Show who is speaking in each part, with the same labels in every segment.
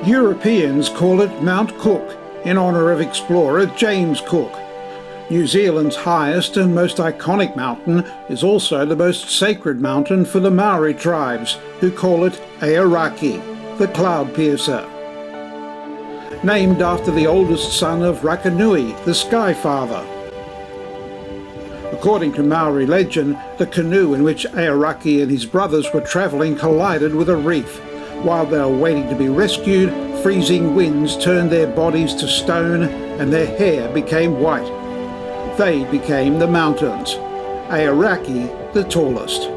Speaker 1: Europeans call it Mount Cook in honour of explorer James Cook. New Zealand's highest and most iconic mountain is also the most sacred mountain for the Maori tribes, who call it Aoraki, the cloud piercer. Named after the oldest son of Rakanui, the Sky Father. According to Maori legend, the canoe in which Aoraki and his brothers were travelling collided with a reef. While they were waiting to be rescued, freezing winds turned their bodies to stone and their hair became white. They became the mountains. Aoraki, the tallest.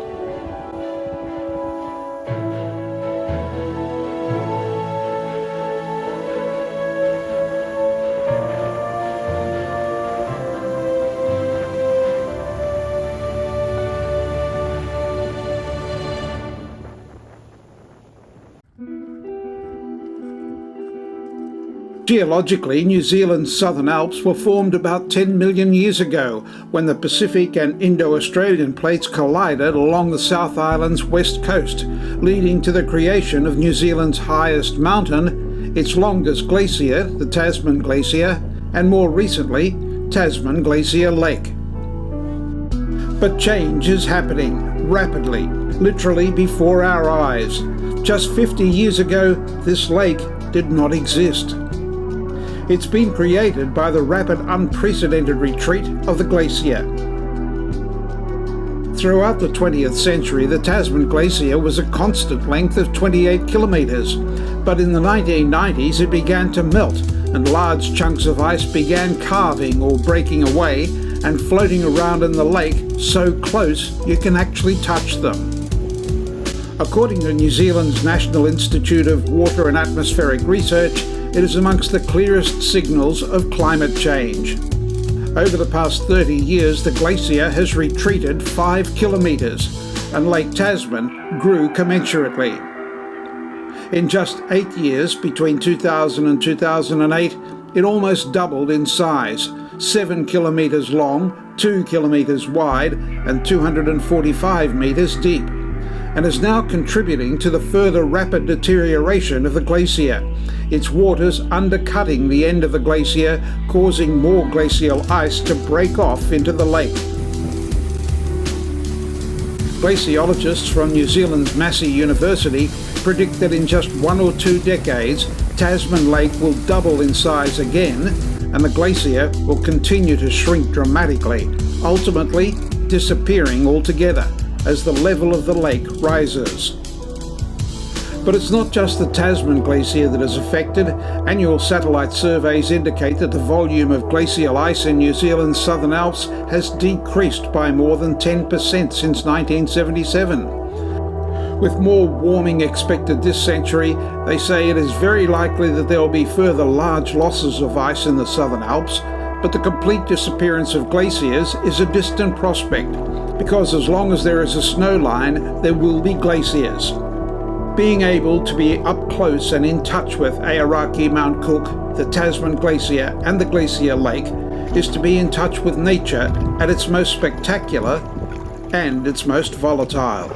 Speaker 1: Geologically, New Zealand's Southern Alps were formed about 10 million years ago, when the Pacific and Indo-Australian plates collided along the South Island's west coast, leading to the creation of New Zealand's highest mountain, its longest glacier, the Tasman Glacier, and more recently, Tasman Glacier Lake. But change is happening, rapidly, literally before our eyes. Just 50 years ago, this lake did not exist. It's been created by the rapid, unprecedented retreat of the glacier. Throughout the 20th century, the Tasman Glacier was a constant length of 28 kilometres, but in the 1990s it began to melt and large chunks of ice began calving or breaking away and floating around in the lake so close you can actually touch them. According to New Zealand's National Institute of Water and Atmospheric Research, it is amongst the clearest signals of climate change. Over the past 30 years, the glacier has retreated 5 kilometres, and Lake Tasman grew commensurately. In just 8 years, between 2000 and 2008, it almost doubled in size, 7 kilometres long, 2 kilometres wide, and 245 metres deep, and is now contributing to the further rapid deterioration of the glacier, its waters undercutting the end of the glacier, causing more glacial ice to break off into the lake. Glaciologists from New Zealand's Massey University predict that in just 1 or 2 decades, Tasman Lake will double in size again, and the glacier will continue to shrink dramatically, ultimately disappearing altogether as the level of the lake rises. But it's not just the Tasman Glacier that is affected. Annual satellite surveys indicate that the volume of glacial ice in New Zealand's Southern Alps has decreased by more than 10% since 1977. With more warming expected this century, they say it is very likely that there will be further large losses of ice in the Southern Alps, but the complete disappearance of glaciers is a distant prospect, because as long as there is a snow line, there will be glaciers. Being able to be up close and in touch with Aoraki, Mount Cook, the Tasman Glacier and the Glacier Lake is to be in touch with nature at its most spectacular and its most volatile.